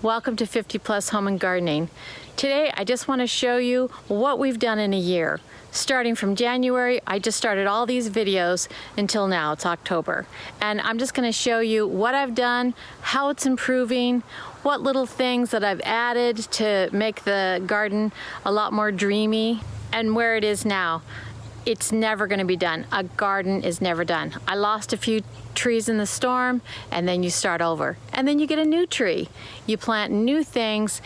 Welcome to 50 Plus Home and Gardening. Today I just want to show you what we've done in a year. Starting from January, I just started all these videos until now, it's October. And I'm just going to show you what I've done, how it's improving, what little things that I've added to make the garden a lot more dreamy, and where it is now. It's never going to be done. A garden is never done. I lost a few trees in the storm, and then you start over. And then you get a new tree. You plant new things.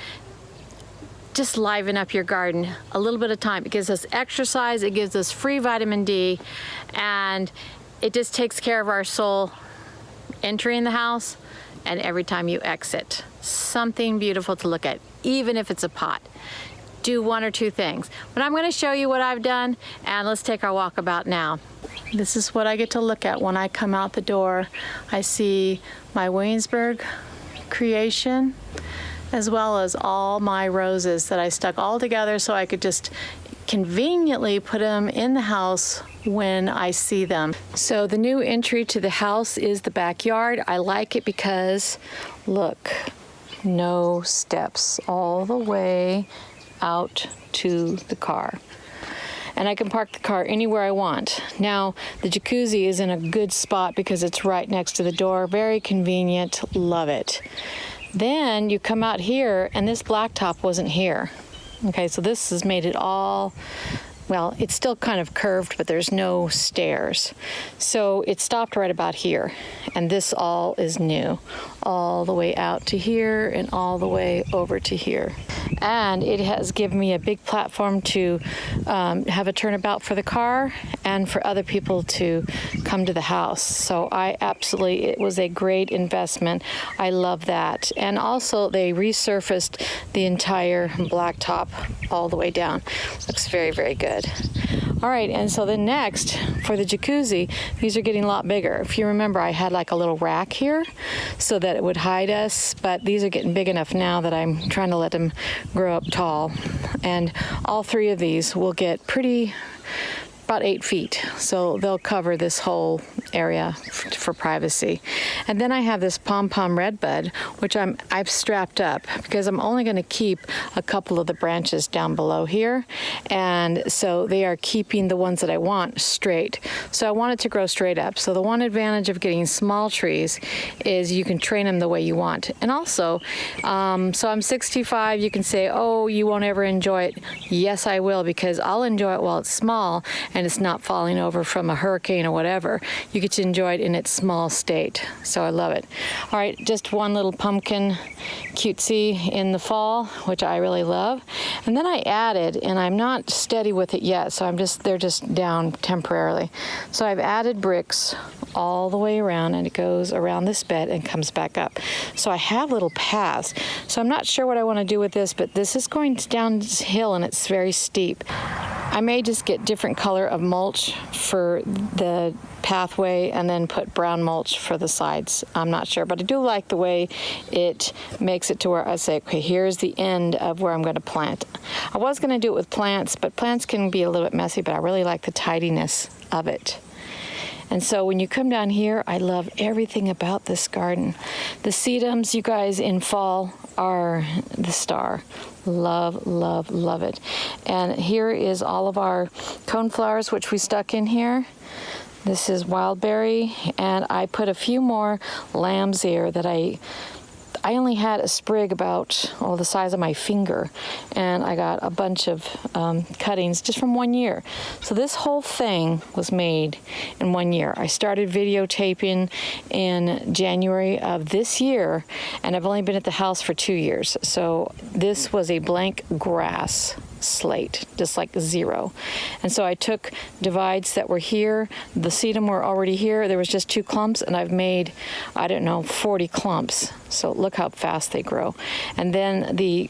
Just liven up your garden a little bit of time. It gives us exercise, it gives us free vitamin D, and it just takes care of our soul entering the house and every time you exit. Something beautiful to look at, even if it's a pot. Do one or two things. But I'm going to show you what I've done, and let's take our walkabout now. This is what I get to look at when I come out the door. I see my Williamsburg creation, as well as all my roses that I stuck all together so I could just conveniently put them in the house when I see them. So the new entry to the house is the backyard. I like it because, look, no steps all the way out to the car. And I can park the car anywhere I want. Now, the jacuzzi is in a good spot because it's right next to the door. Very convenient, love it. Then you come out here, and this blacktop wasn't here. Okay, so this has made it all, well, it's still kind of curved, but there's no stairs. So it stopped right about here, and this all is new. All the way out to here and all the way over to here. And it has given me a big platform to have a turnabout for the car and for other people to come to the house. So it was a great investment. I love that. And also they resurfaced the entire blacktop all the way down. Looks very, very good. All right, and so then next, for the jacuzzi, these are getting a lot bigger. If you remember, I had like a little rack here so that it would hide us, but these are getting big enough now that I'm trying to let them grow up tall. And all three of these will get about 8 feet, so they'll cover this whole area for privacy. And then I have this pom-pom redbud, which I've strapped up because I'm only going to keep a couple of the branches down below here, and so they are keeping the ones that I want straight. So I want it to grow straight up. So the one advantage of getting small trees is you can train them the way you want. And also, so I'm 65, you can say, oh, you won't ever enjoy it. Yes, I will, because I'll enjoy it while it's small and it's not falling over from a hurricane or whatever. You get to enjoy it in its small state. So I love it. All right, just one little pumpkin cutesy in the fall, which I really love. And then I added, and I'm not steady with it yet, so they're just down temporarily. So I've added bricks all the way around, and it goes around this bed and comes back up. So I have little paths. So I'm not sure what I want to do with this, but this is going downhill and it's very steep. I may just get different color of mulch for the pathway and then put brown mulch for the sides. I'm not sure, but I do like the way it makes it to where I say, okay, here's the end of where I'm going to plant. I was going to do it with plants, but plants can be a little bit messy, but I really like the tidiness of it. And so when you come down here, I love everything about this garden. The sedums, you guys, in fall are the star. Love, love, love it. And here is all of our coneflowers, which we stuck in here. This is wildberry, and I put a few more lamb's ear that I only had a sprig about the size of my finger, and I got a bunch of cuttings just from 1 year. So this whole thing was made in 1 year. I started videotaping in January of this year, and I've only been at the house for 2 years. So this was a blank grass slate, just like zero. And so I took divides that were here, the sedum were already here, there was just 2 clumps, and I've made, 40 clumps. So look how fast they grow. And then the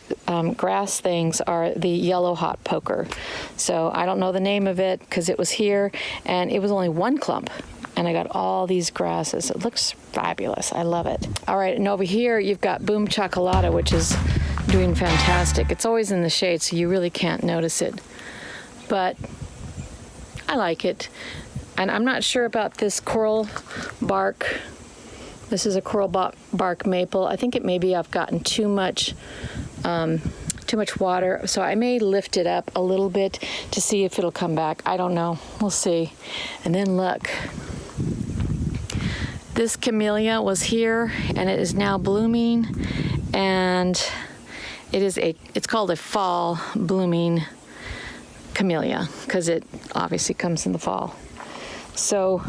grass things are the yellow hot poker. So I don't know the name of it because it was here, and it was only 1 clump. And I got all these grasses. It looks fabulous. I love it. All right, and over here you've got Boom Chocolata, which is doing fantastic. It's always in the shade, so you really can't notice it. But I like it. And I'm not sure about this coral bark This is a coral bark maple. I think it maybe I've gotten too much water, so I may lift it up a little bit to see if it'll come back. I don't know. We'll see. And then look. This camellia was here and it is now blooming, and it's called a fall blooming camellia because it obviously comes in the fall. So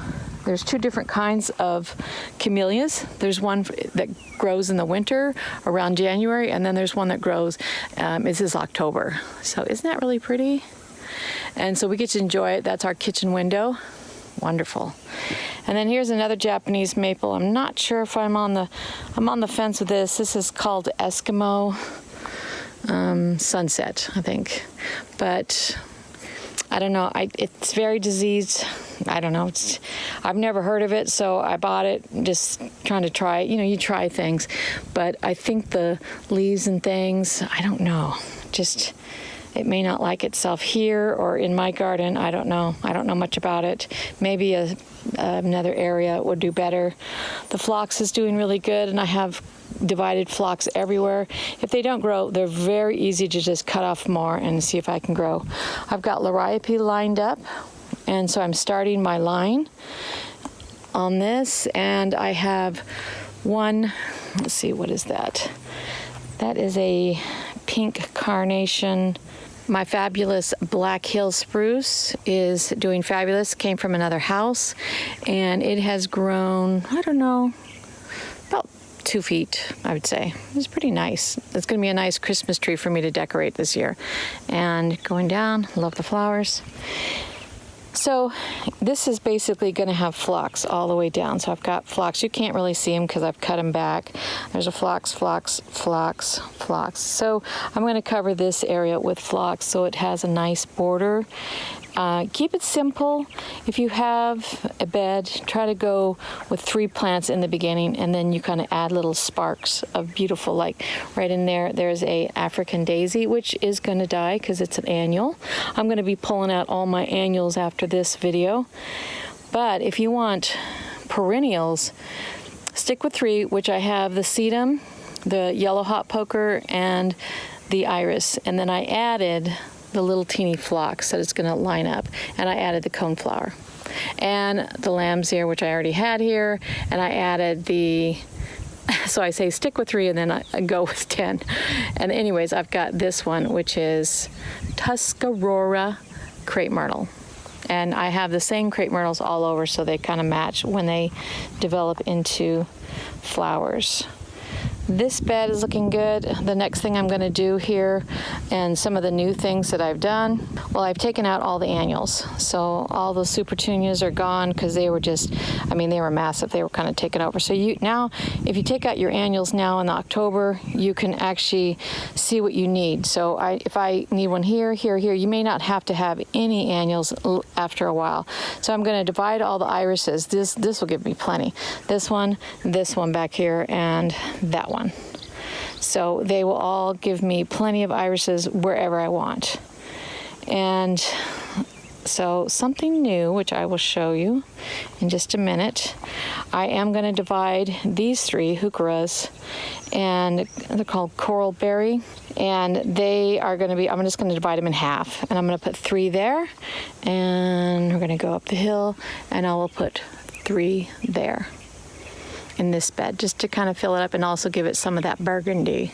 there's two different kinds of camellias. There's one that grows in the winter around January, and then there's one that grows, this is October. So isn't that really pretty? And so we get to enjoy it. That's our kitchen window. Wonderful. And then here's another Japanese maple. I'm not sure if I'm on the fence with this. This is called Eskimo Sunset, I think. But I don't know. It's very diseased. I don't know. I've never heard of it, so I bought it just trying to try it. You know, you try things. But I think the leaves and things, I don't know. Just, it may not like itself here or in my garden. I don't know. I don't know much about it. Maybe another area would do better. The phlox is doing really good, and I have divided phlox everywhere. If they don't grow, they're very easy to just cut off more and see if I can grow. I've got Liriope lined up, and so I'm starting my line on this, and I have one, let's see, what is that? That is a pink carnation. My fabulous Black Hill spruce is doing fabulous. Came from another house, and it has grown, I don't know, about 2 feet, I would say. It's pretty nice. It's going to be a nice Christmas tree for me to decorate this year. And going down, love the flowers. So this is basically going to have phlox all the way down. So I've got phlox. You can't really see them because I've cut them back. There's a phlox, phlox, phlox, phlox. So I'm going to cover this area with phlox so it has a nice border. Keep it simple. If you have a bed, try to go with 3 plants in the beginning, and then you kind of add little sparks of beautiful, like right in there, there's a African daisy, which is going to die because it's an annual. I'm going to be pulling out all my annuals after this video. But if you want perennials, stick with 3, which I have the sedum, the yellow hot poker, and the iris. And then I added the little teeny phlox that it's going to line up, and I added the coneflower and the lamb's ear, which I already had here, and I added the, so I say stick with 3 and then I go with 10. And anyways, I've got this one, which is Tuscarora crepe myrtle, and I have the same crepe myrtles all over, so they kind of match when they develop into flowers. This bed is looking good. The next thing I'm going to do here, and some of the new things that I've done, well, I've taken out all the annuals. So all the supertunias are gone because they were just, I mean, they were massive. They were kind of taken over. So now, if you take out your annuals now in October, you can actually see what you need. So if I need one here, here, here, you may not have to have any annuals after a while. So I'm going to divide all the irises. This will give me plenty. This one back here, and that one. So they will all give me plenty of irises wherever I want. And so something new, which I will show you in just a minute, I am going to divide these 3 heucheras, and they're called coral berry, and they are going to be, I'm just going to divide them in half, and I'm going to put 3 there, and we're going to go up the hill, and I will put 3 there in this bed, just to kind of fill it up and also give it some of that burgundy.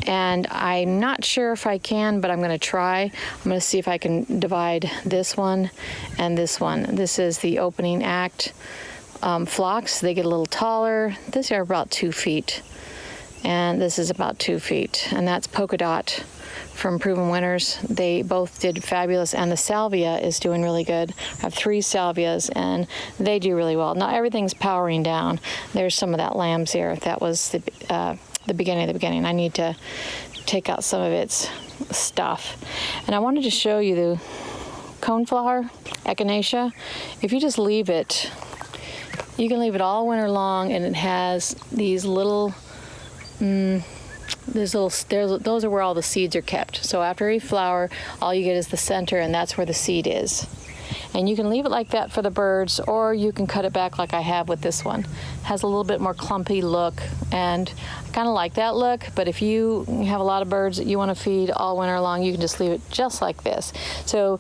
And I'm not sure if I can, but I'm going to try. I'm going to see if I can divide this one and this one. This is the opening act phlox. They get a little taller. These are about 2 feet, and this is about 2 feet, and that's Polka Dot from Proven Winners. They both did fabulous, and the salvia is doing really good. I have 3 salvias, and they do really well. Not everything's powering down. There's some of that lamb's ear. That was the beginning of the beginning. I need to take out some of its stuff. And I wanted to show you the coneflower, echinacea. If you just leave it, you can leave it all winter long, and it has these little those are where all the seeds are kept. So after you flower, all you get is the center, and that's where the seed is. And you can leave it like that for the birds, or you can cut it back like I have with this one. It has a little bit more clumpy look, and I kind of like that look, but if you have a lot of birds that you want to feed all winter long, you can just leave it just like this. So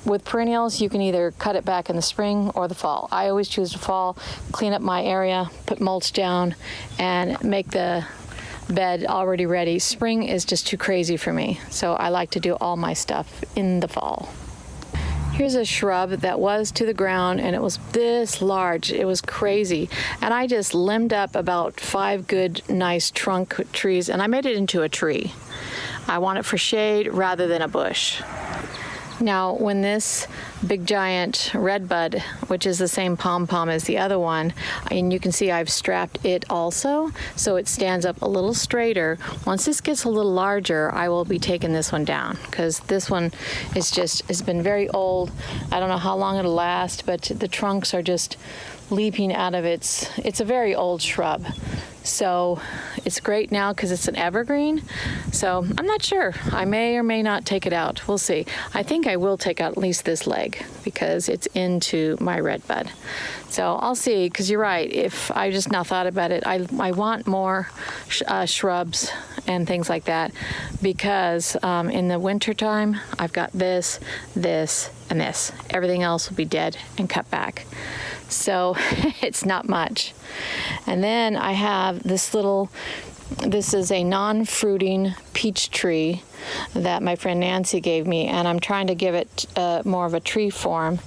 with perennials, you can either cut it back in the spring or the fall. I always choose the fall, clean up my area, put mulch down, and make the bed already ready. Spring is just too crazy for me, so I like to do all my stuff in the fall. Here's a shrub that was to the ground, and it was this large. It was crazy. And I just limbed up about 5 good, nice trunk trees, and I made it into a tree. I want it for shade rather than a bush. Now, when this big giant redbud, which is the same pom-pom as the other one, and you can see I've strapped it also, so it stands up a little straighter. Once this gets a little larger, I will be taking this one down, because this one has been very old. I don't know how long it'll last, but the trunks are just leaping out of it's a very old shrub. So it's great now because it's an evergreen. So I'm not sure. I may or may not take it out. We'll see. I think I will take out at least this leg because it's into my redbud. So I'll see, because you're right. If I just now thought about it, I want more shrubs and things like that, because in the wintertime, I've got this, this, and this. Everything else will be dead and cut back. So it's not much. And then I have this is a non-fruiting peach tree that my friend Nancy gave me, and I'm trying to give it more of a tree form.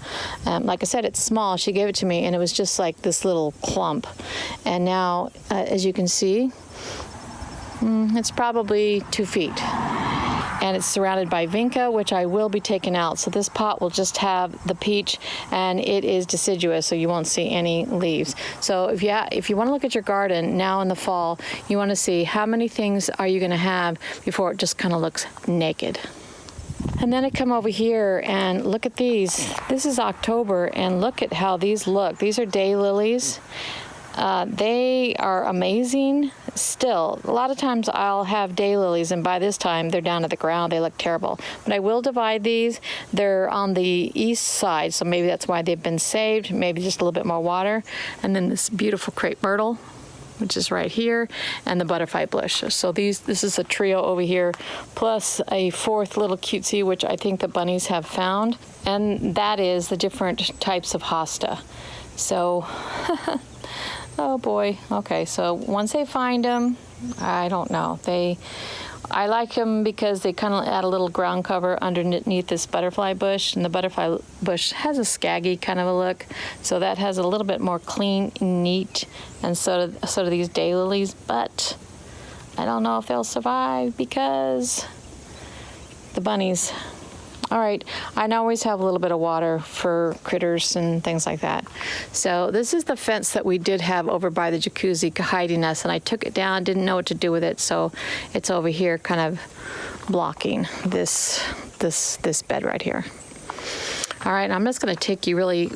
Like I said, it's small. She gave it to me, and it was just like this little clump. And now, as you can see, it's probably 2 feet. And it's surrounded by vinca, which I will be taking out. So this pot will just have the peach, and it is deciduous, so you won't see any leaves. So if you want to look at your garden now in the fall, you want to see how many things are you going to have before it just kind of looks naked. And then I come over here and look at these. This is October, and look at how these look. These are daylilies. They are amazing still. A lot of times I'll have daylilies, and by this time they're down to the ground. They look terrible. But I will divide these. They're on the east side, so maybe that's why they've been saved. Maybe just a little bit more water. And then this beautiful crepe myrtle, which is right here, and the butterfly bush. So this is a trio over here, plus a 4th little cutesy, which I think the bunnies have found. And that is the different types of hosta. So... Oh boy. Okay, so once they find them, I don't know. I like them because they kind of add a little ground cover underneath this butterfly bush, and the butterfly bush has a scaggy kind of a look, so that has a little bit more clean, neat, and so do these daylilies. But I don't know if they'll survive because the bunnies. All right, I always have a little bit of water for critters and things like that. So this is the fence that we did have over by the jacuzzi hiding us, and I took it down, didn't know what to do with it, so it's over here kind of blocking this bed right here. All right, I'm just gonna take you really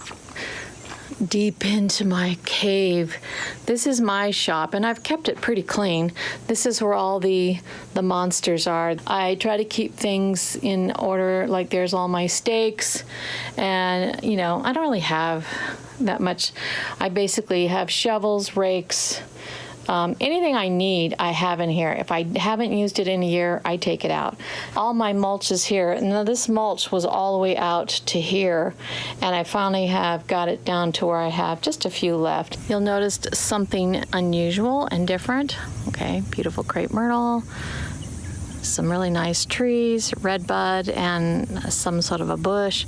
deep into my cave. This is my shop, and I've kept it pretty clean. This is where all the monsters are. I try to keep things in order, like there's all my stakes, and I don't really have that much. I basically have shovels, rakes, anything I need, I have in here. If I haven't used it in a year, I take it out. All my mulch is here. Now this mulch was all the way out to here, and I finally have got it down to where I have just a few left. You'll notice something unusual and different. Okay, beautiful crepe myrtle, some really nice trees, redbud, and some sort of a bush.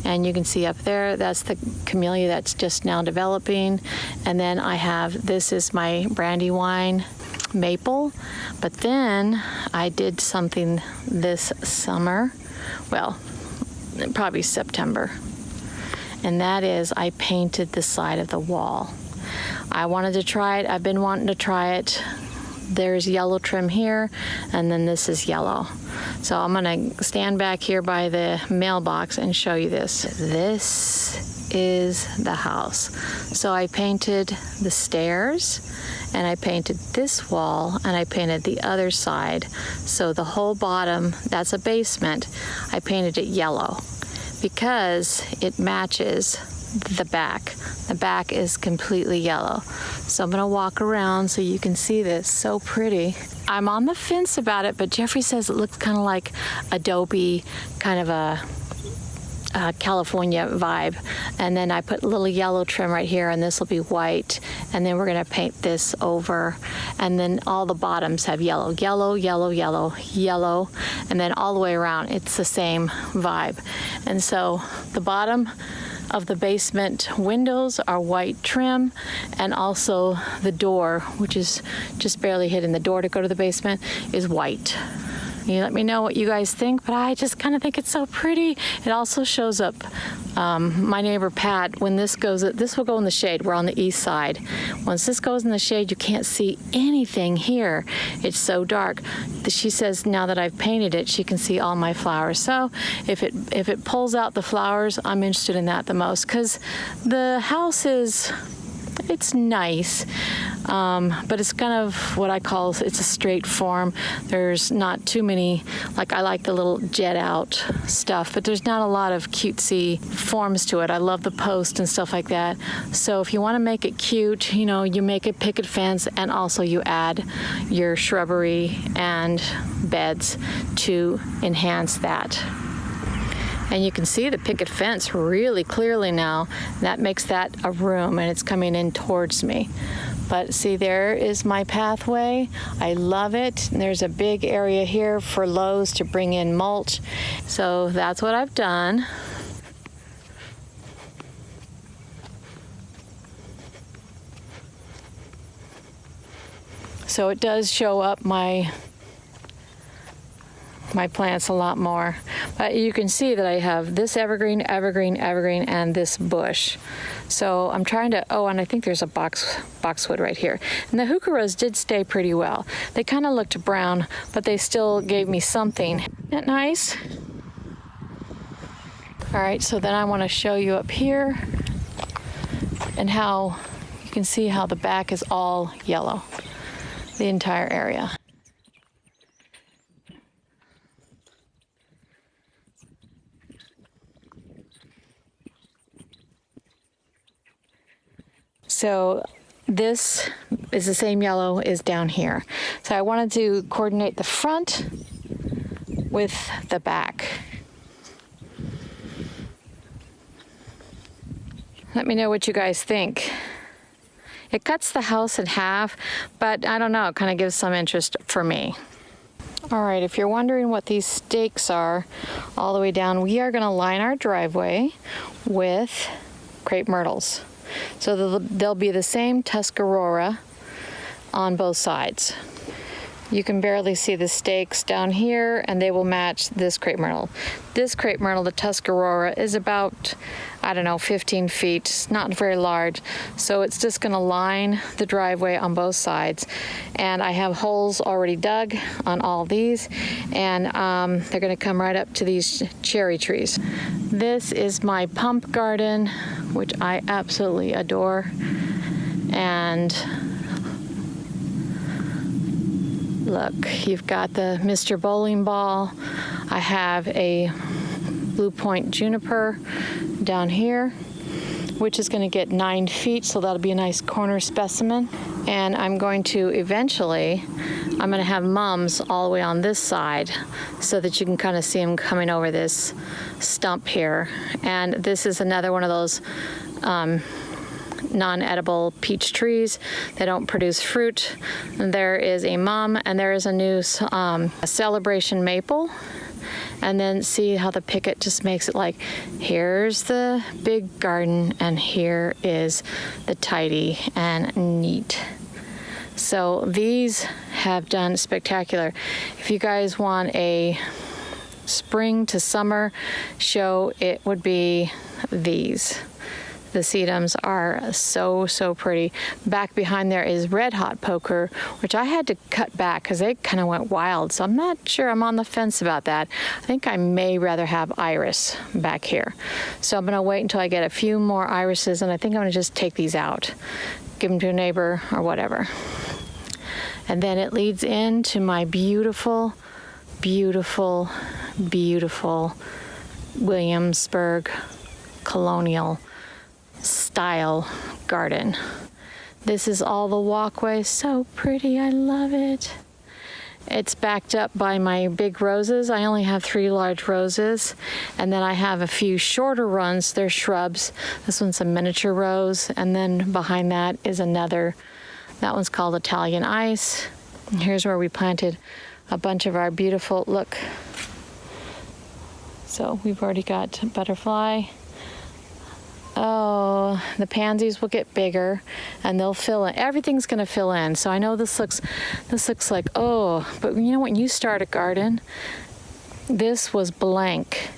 And you can see up there, that's the camellia that's just now developing. And then I have, this is my Brandywine maple. But then I did something this summer, well, probably September. And that is I painted the side of the wall. I wanted to try it. I've been wanting to try it. There's yellow trim here, and then this is yellow. So I'm gonna stand back here by the mailbox and show you this. This is the house. So I painted the stairs, and I painted this wall, and I painted the other side. So the whole bottom, that's a basement, I painted it yellow, because it matches the back. The back is completely yellow. So I'm gonna walk around so you can see this. So pretty. I'm on the fence about it, but Jeffrey says it looks kind of like adobe, kind of a California vibe. And then I put a little yellow trim right here, and this will be white. And then we're gonna paint this over. And then all the bottoms have yellow, yellow, yellow, yellow, yellow. And then all the way around, it's the same vibe. And so the bottom of the basement windows are white trim, and also the door, which is just barely hidden, the door to go to the basement is white. You let me know what you guys think, but I just kind of think it's so pretty. It also shows up, my neighbor Pat, when this goes, this will go in the shade. We're on the east side. Once this goes in the shade, you can't see anything here. It's so dark. She says now that I've painted it, she can see all my flowers. So if it pulls out the flowers, I'm interested in that the most, because the house it's nice, but it's kind of what I call, it's a straight form. There's not too many, like I like the little jet out stuff, but there's not a lot of cutesy forms to it. I love the post and stuff like that. So if you want to make it cute, you know, you make a picket fence, and also you add your shrubbery and beds to enhance that. And you can see the picket fence really clearly now. That makes that a room, and it's coming in towards me. But see, there is my pathway. I love it. And there's a big area here for Lowe's to bring in mulch. So that's what I've done. So it does show up my plants a lot more, but you can see that I have this evergreen, evergreen, evergreen, and this bush. So I'm trying to, oh, and I think there's a boxwood right here. And the heucheras did stay pretty well. They kind of looked brown, but they still gave me something. Isn't that nice? All right, so then I want to show you up here and how you can see how the back is all yellow, the entire area. So this is the same yellow as down here. So I wanted to coordinate the front with the back. Let me know what you guys think. It cuts the house in half, but I don't know, it kind of gives some interest for me. All right, if you're wondering what these stakes are all the way down, we are gonna line our driveway with crepe myrtles. So they'll be the same Tuscarora on both sides. You can barely see the stakes down here, and they will match this crepe myrtle. This crepe myrtle, the Tuscarora, is about, I don't know, 15 feet. It's not very large. So it's just gonna line the driveway on both sides. And I have holes already dug on all these, and they're gonna come right up to these cherry trees. This is my pump garden, which I absolutely adore. And look, you've got the Mr. Bowling Ball. I have a Blue Point juniper down here, which is going to get 9 feet, so that'll be a nice corner specimen. And I'm going to eventually, I'm going to have mums all the way on this side so that you can kind of see them coming over this stump here. And this is another one of those non-edible peach trees. They don't produce fruit. And there is a mum, and there is a new celebration maple. And then see how the picket just makes it like, here's the big garden, and here is the tidy and neat. So these have done spectacular. If you guys want a spring to summer show, it would be these. The sedums are so, so pretty. Back behind there is red hot poker, which I had to cut back because they kind of went wild. So I'm not sure, I'm on the fence about that. I think I may rather have iris back here. So I'm gonna wait until I get a few more irises, and I think I'm gonna just take these out, give them to a neighbor or whatever. And then it leads into my beautiful, beautiful, beautiful Williamsburg colonial style garden. This is all the walkway. So pretty. I love it. It's backed up by my big roses. I only have 3 large roses, and then I have a few shorter ones. They're shrubs. This one's a miniature rose, and then behind that is another. That one's called Italian Ice. And here's where we planted a bunch of our beautiful, look. So we've already got butterfly. Oh, the pansies will get bigger and they'll fill in. Everything's going to fill in. So I know this looks like, oh, but you know, when you start a garden, this was blank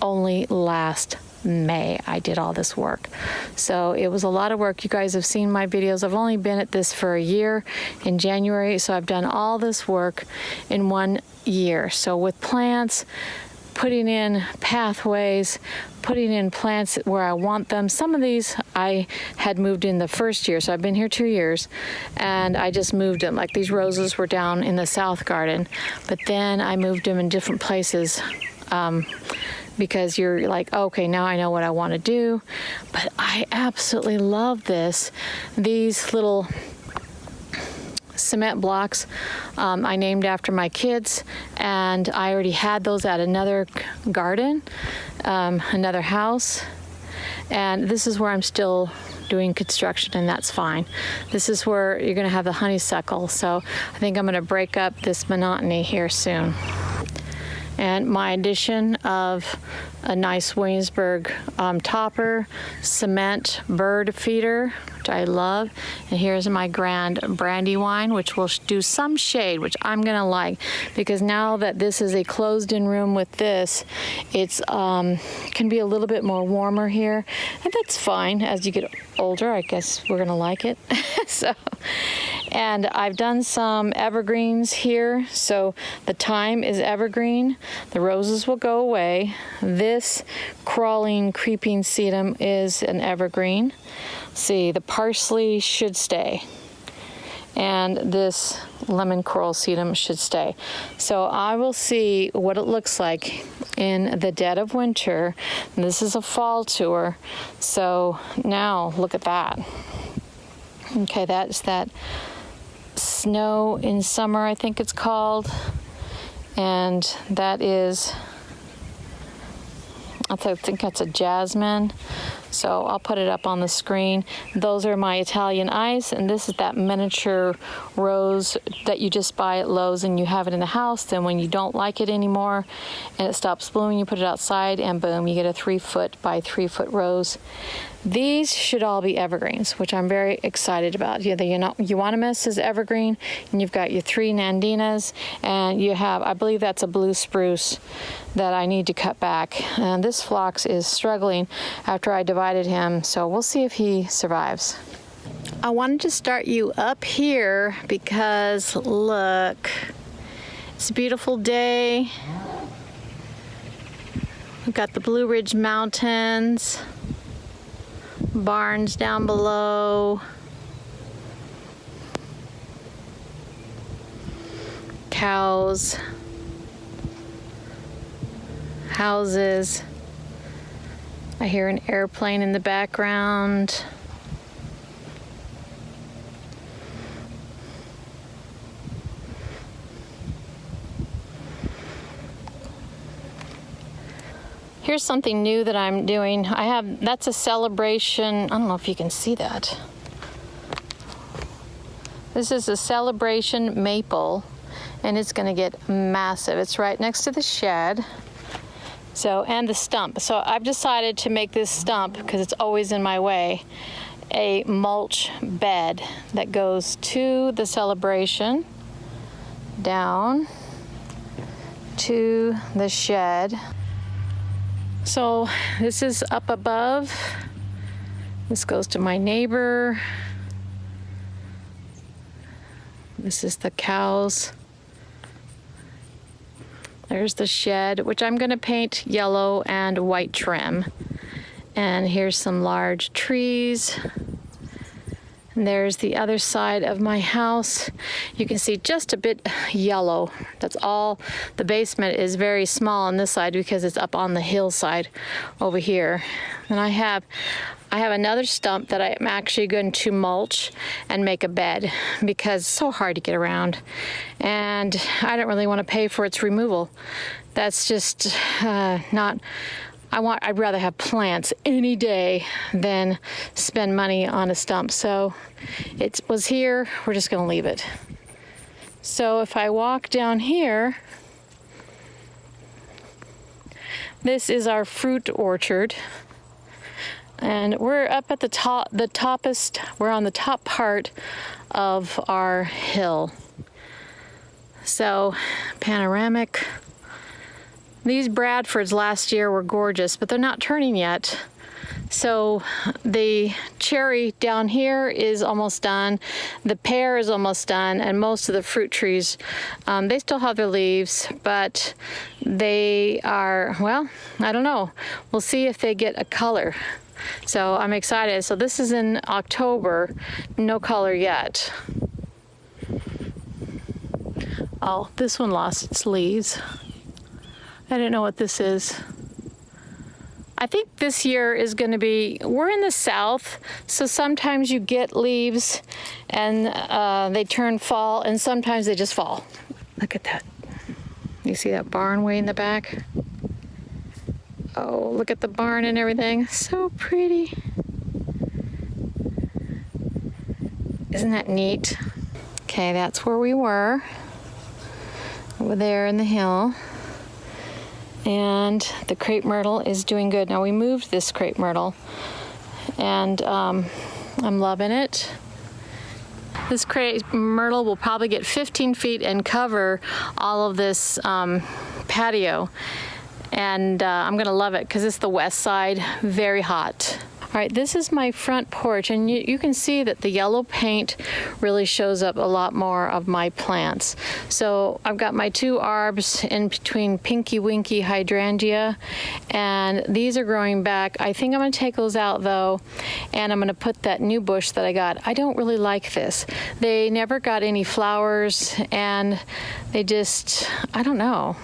only last May. I did all this work. So it was a lot of work. You guys have seen my videos. I've only been at this for a year in January. So I've done all this work in 1 year. So with plants, putting in pathways, putting in plants where I want them. Some of these I had moved in the first year, so I've been here 2 years, and I just moved them. Like these roses were down in the south garden, but then I moved them in different places because you're like, okay, now I know what I want to do. But I absolutely love this. These little cement blocks I named after my kids, and I already had those at another garden, another house, and this is where I'm still doing construction, and that's fine. This is where you're going to have the honeysuckle, so I think I'm going to break up this monotony here soon. And my addition of a nice Williamsburg topper, cement bird feeder, which I love. And here's my grand Brandywine, which will do some shade, which I'm gonna like, because now that this is a closed-in room with this, it's can be a little bit more warmer here, and that's fine. As you get older, I guess we're gonna like it. So, and I've done some evergreens here. So the thyme is evergreen. The roses will go away. This crawling, creeping sedum is an evergreen. See, the parsley should stay. And this lemon coral sedum should stay. So I will see what it looks like in the dead of winter. This is a fall tour. So now look at that. Okay, that's that snow in summer, I think it's called. And that is, I think that's a jasmine. So I'll put it up on the screen. Those are my Italian Ice, and this is that miniature rose that you just buy at Lowe's and you have it in the house. Then when you don't like it anymore and it stops blooming, you put it outside and boom, you get a 3-foot by 3-foot rose. These should all be evergreens, which I'm very excited about. The Euonymus is evergreen, and you've got your 3 Nandinas, and you have, I believe that's a blue spruce that I need to cut back. And this phlox is struggling after I divided him, so we'll see if he survives. I wanted to start you up here because look, it's a beautiful day. We've got the Blue Ridge Mountains, barns down below, cows, houses. I hear an airplane in the background. Here's something new that I'm doing. That's a celebration. I don't know if you can see that. This is a celebration maple, and it's gonna get massive. It's right next to the shed. So, and the stump. So I've decided to make this stump, because it's always in my way, a mulch bed that goes to the celebration, down to the shed. So this is up above. This goes to my neighbor. This is the cows. There's the shed, which I'm going to paint yellow and white trim. And here's some large trees. And there's the other side of my house. You can see just a bit yellow. That's all. The basement is very small on this side because it's up on the hillside over here. And I have another stump that I'm actually going to mulch and make a bed because it's so hard to get around. And I don't really want to pay for its removal. That's just not... I'd rather have plants any day than spend money on a stump. So it was here, we're just gonna leave it. So if I walk down here, this is our fruit orchard. And we're up at the top, we're on the top part of our hill. So panoramic. These Bradfords last year were gorgeous, but they're not turning yet. So the cherry down here is almost done. The pear is almost done, and most of the fruit trees, they still have their leaves, but they are, well, I don't know. We'll see if they get a color. So I'm excited. So this is in October, no color yet. Oh, this one lost its leaves. I don't know what this is. I think this year is going to be, we're in the south, so sometimes you get leaves and they turn fall, and sometimes they just fall. Look at that. You see that barn way in the back? Oh, look at the barn and everything. So pretty. Isn't that neat? Okay, that's where we were. Over there in the hill. And the crepe myrtle is doing good. Now we moved this crepe myrtle, and I'm loving it. This crepe myrtle will probably get 15 feet and cover all of this patio. And I'm gonna love it because it's the west side, very hot. All right, this is my front porch, and you can see that the yellow paint really shows up a lot more of my plants. So I've got my two arbs in between Pinky Winky hydrangea, and these are growing back. I think I'm gonna take those out though, and I'm gonna put that new bush that I got. I don't really like this. They never got any flowers, and they just, I don't know.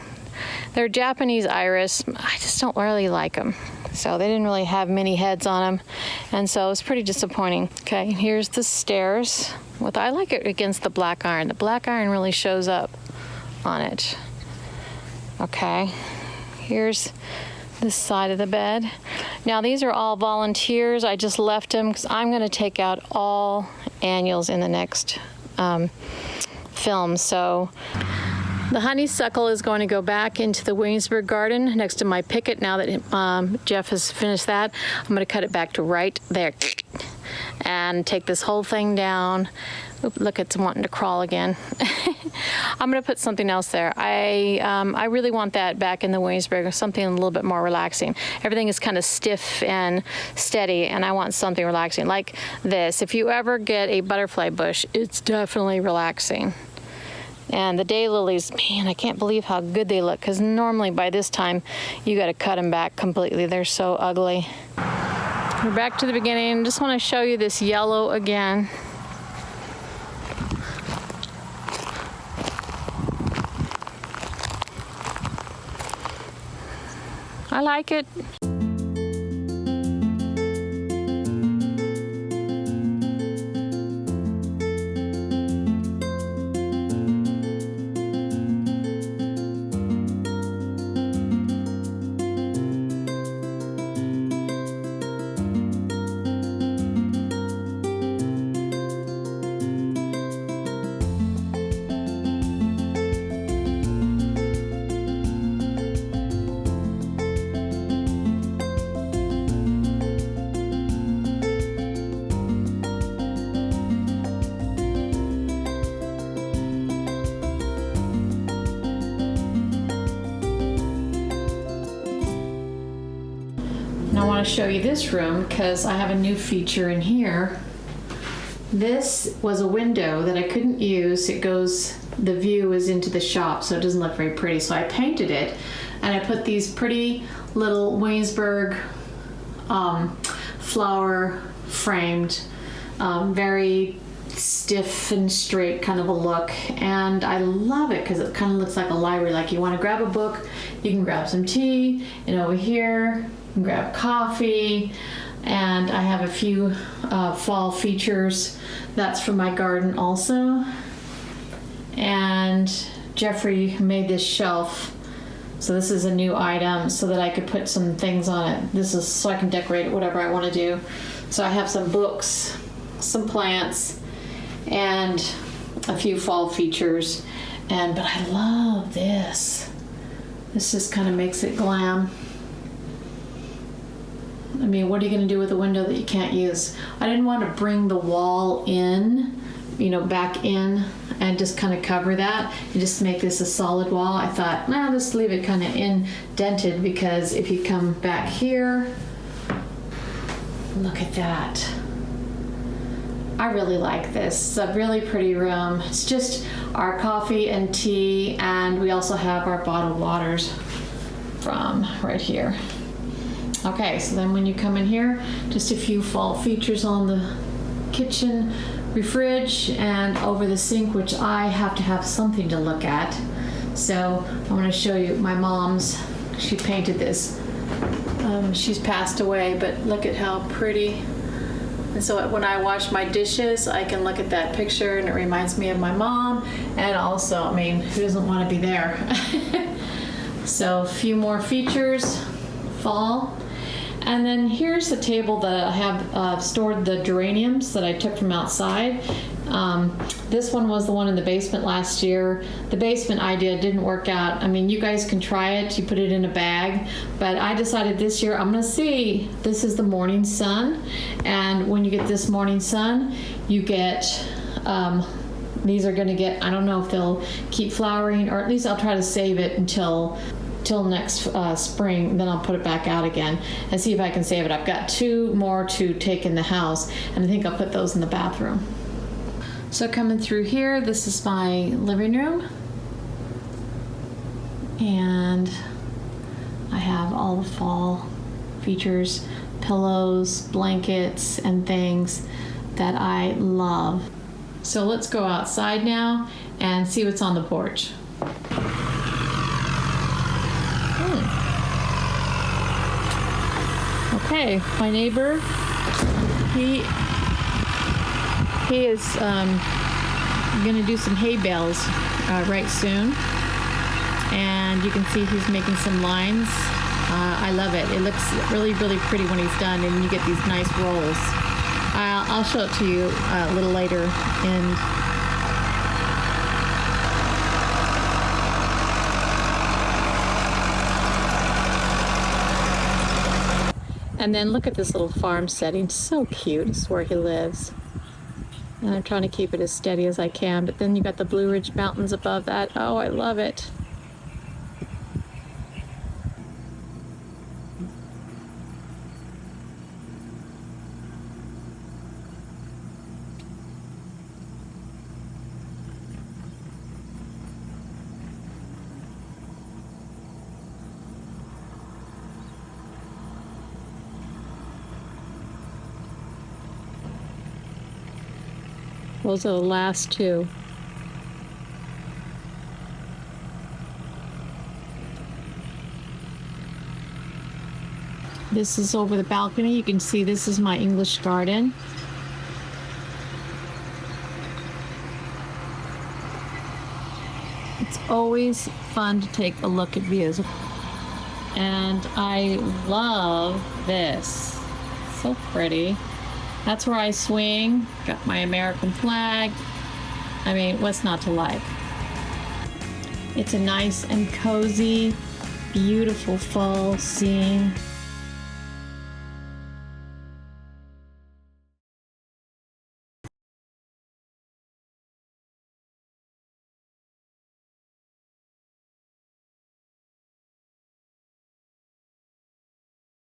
They're Japanese iris. I just don't really like them. So they didn't really have many heads on them, and so it's pretty disappointing. Okay, here's the stairs. I like it against the black iron. The black iron really shows up on it. Okay, here's this side of the bed. Now these are all volunteers. I just left them because I'm going to take out all annuals in the next film. So the honeysuckle is going to go back into the Williamsburg garden next to my picket. Now that Jeff has finished that, I'm going to cut it back to right there and take this whole thing down. Oop, look, it's wanting to crawl again. I'm going to put something else there. I really want that back in the Williamsburg, something a little bit more relaxing. Everything is kind of stiff and steady, and I want something relaxing like this. If you ever get a butterfly bush, it's definitely relaxing. And the daylilies, man, I can't believe how good they look, because normally by this time you got to cut them back completely. They're so ugly. We're back to the beginning. Just want to show you this yellow again. I like it. I want to show you this room because I have a new feature in here. This was a window that I couldn't use. The view is into the shop, so it doesn't look very pretty. So I painted it, and I put these pretty little Williamsburg flower framed very stiff and straight kind of a look, and I love it because it kind of looks like a library. Like you want to grab a book, you can grab some tea, and over here you can grab coffee. And I have a few fall features. That's for my garden also. And Jeffrey made this shelf. So this is a new item so that I could put some things on it. This is so I can decorate it, whatever I want to do. So I have some books, some plants, and a few fall features. But I love this. This just kind of makes it glam. I mean, what are you going to do with a window that you can't use? I didn't want to bring the wall in, back in and just kind of cover that and just make this a solid wall. I thought, no, just leave it kind of indented, because if you come back here, look at that. I really like this. It's a really pretty room. It's just our coffee and tea, and we also have our bottled waters from right here. Okay, so then when you come in here, just a few fall features on the kitchen fridge and over the sink, which I have to have something to look at. So I'm going to show you my mom's. She painted this. She's passed away, but look at how pretty. And so when I wash my dishes, I can look at that picture and it reminds me of my mom. And also, I mean, who doesn't want to be there? So a few more features, fall. And then here's the table that I have stored the geraniums that I took from outside. This one was the one in the basement last year. The basement idea didn't work out. I mean, you guys can try it. You put it in a bag. But I decided this year I'm going to see. This is the morning sun. And when you get this morning sun, you get... these are going to get... I don't know if they'll keep flowering, or at least I'll try to save it until next spring. Then I'll put it back out again and see if I can save it. I've got 2 more to take in the house, and I think I'll put those in the bathroom. So coming through here, this is my living room, and I have all the fall features, pillows, blankets, and things that I love. So let's go outside now and see what's on the porch. Okay, my neighbor, he is going to do some hay bales right soon, and you can see he's making some lines. I love it. It looks really, really pretty when he's done, and you get these nice rolls. I'll show it to you a little later. And then look at this little farm setting. So cute. It's where he lives. And I'm trying to keep it as steady as I can. But then you got the Blue Ridge Mountains above that. Oh, I love it. Those are the last 2. This is over the balcony. You can see this is my English garden. It's always fun to take a look at views. And I love this. So pretty. That's where I swing. Got my American flag. I mean, what's not to like? It's a nice and cozy, beautiful fall scene.